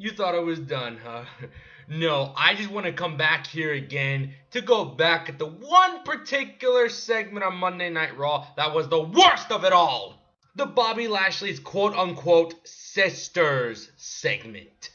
You thought it was done, huh? No, I just want to come back here again to go back at the one particular segment on Monday Night Raw that was the worst of it all. The Bobby Lashley's quote-unquote sisters segment.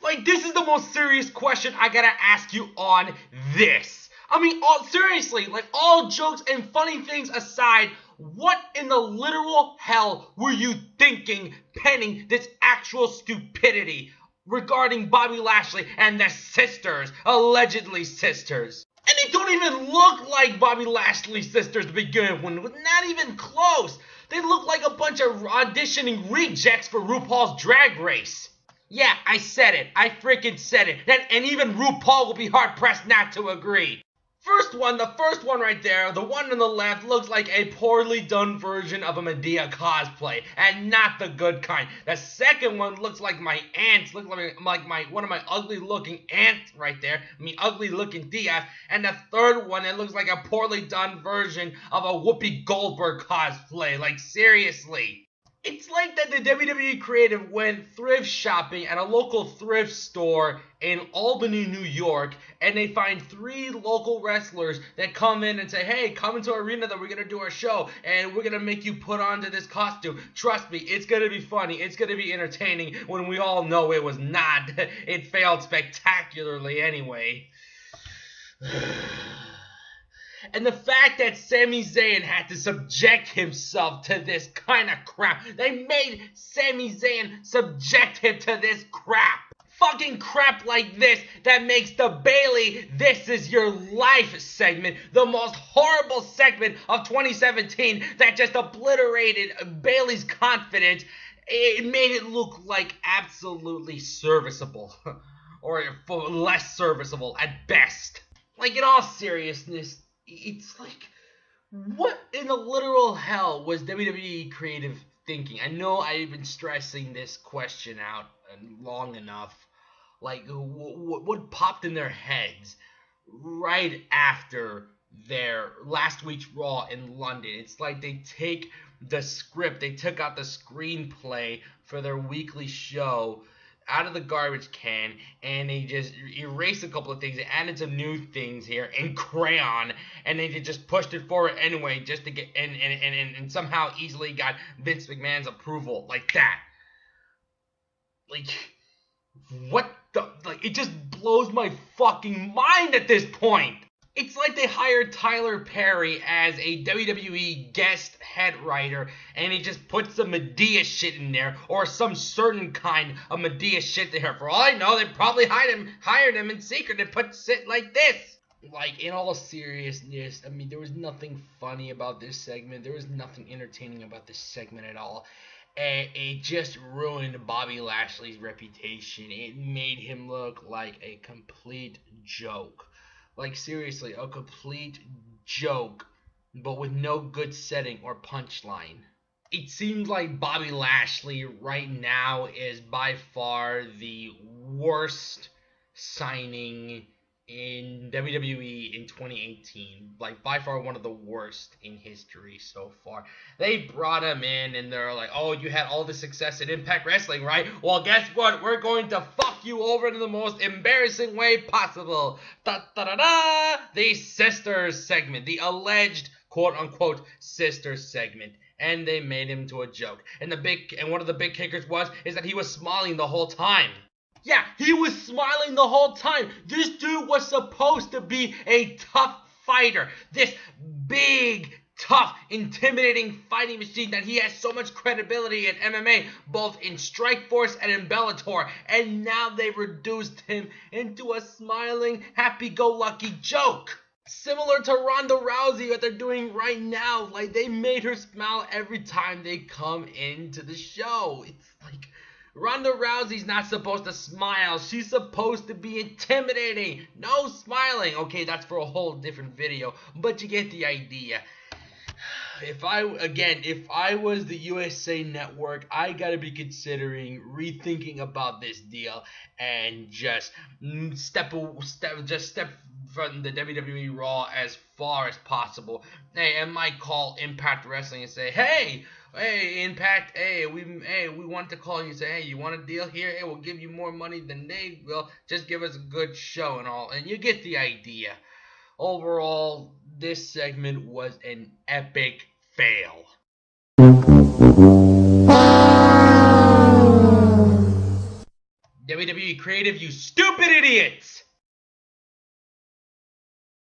Like, this is the most serious question I gotta ask you on this. I mean, seriously, like, all jokes and funny things aside, what in the literal hell were you thinking penning this actual stupidity regarding Bobby Lashley and the sisters, allegedly sisters? And they don't even look like Bobby Lashley's sisters to begin with, not even close. They look like a bunch of auditioning rejects for RuPaul's Drag Race. Yeah, I said it. I freaking said it. And even RuPaul will be hard-pressed not to agree. The first one right there, the one on the left, looks like a poorly done version of a Madea cosplay, and not the good kind. The second one looks like my aunts, looks like one of my ugly-looking aunts right there, ugly-looking Diaz. And the third one, it looks like a poorly done version of a Whoopi Goldberg cosplay. Like, seriously. It's like that the WWE creative went thrift shopping at a local thrift store in Albany, New York, and they find 3 local wrestlers that come in and say, hey, come into our arena that we're going to do our show, and we're going to make you put onto this costume. Trust me, it's going to be funny. It's going to be entertaining, when we all know it was not. It failed spectacularly anyway. And the fact that Sami Zayn had to subject himself to this kind of crap. They made Sami Zayn subject him to this crap. Fucking crap like this that makes the Bayley This Is Your Life segment the most horrible segment of 2017 that just obliterated Bayley's confidence. It made it look like absolutely serviceable. Or less serviceable at best. Like, in all seriousness, it's like, what in the literal hell was WWE creative thinking? I know I've been stressing this question out long enough. Like, what popped in their heads right after their last week's Raw in London? It's like they take the script, they took out the screenplay for their weekly show out of the garbage can, and they just erased a couple of things. They added some new things here in crayon, and they just pushed it forward anyway, just to get and somehow easily got Vince McMahon's approval like that. Like, what the, like, it just blows my fucking mind at this point. It's like they hired Tyler Perry as a WWE guest head writer, and he just puts some Madea shit in there, or some certain kind of Madea shit there. For all I know, they probably hired him in secret and put shit like this. Like, in all seriousness, I mean, there was nothing funny about this segment. There was nothing entertaining about this segment at all. It just ruined Bobby Lashley's reputation. It made him look like a complete joke. Like, seriously, a complete joke, but with no good setting or punchline. It seems like Bobby Lashley right now is by far the worst signing in WWE in 2018. Like, by far one of the worst in history so far. They brought him in and they're like, oh, you had all the success in Impact Wrestling, right? Well, guess what? We're going to fuck you over in the most embarrassing way possible. Da-da-da-da! The sisters segment. The alleged quote-unquote sisters segment. And they made him to a joke. And one of the big kickers is that he was smiling the whole time. Yeah, he was smiling the whole time. This dude was supposed to be a tough fighter. This big, tough, intimidating fighting machine that he has so much credibility in MMA, both in Strikeforce and in Bellator. And now they've reduced him into a smiling, happy-go-lucky joke. Similar to Ronda Rousey, what they're doing right now. Like, they made her smile every time they come into the show. It's like, Ronda Rousey's not supposed to smile. She's supposed to be intimidating. No smiling. Okay, that's for a whole different video, but you get the idea. If I was the USA Network, I gotta be considering rethinking about this deal and just step from the WWE Raw as far as possible. Hey, I might call Impact Wrestling and say, hey, Hey, Impact, hey, we want to call you and say, hey, you want a deal here? Hey, we'll give you more money than they will. Just give us a good show and all. And you get the idea. Overall, this segment was an epic fail. WWE Creative, you stupid idiots!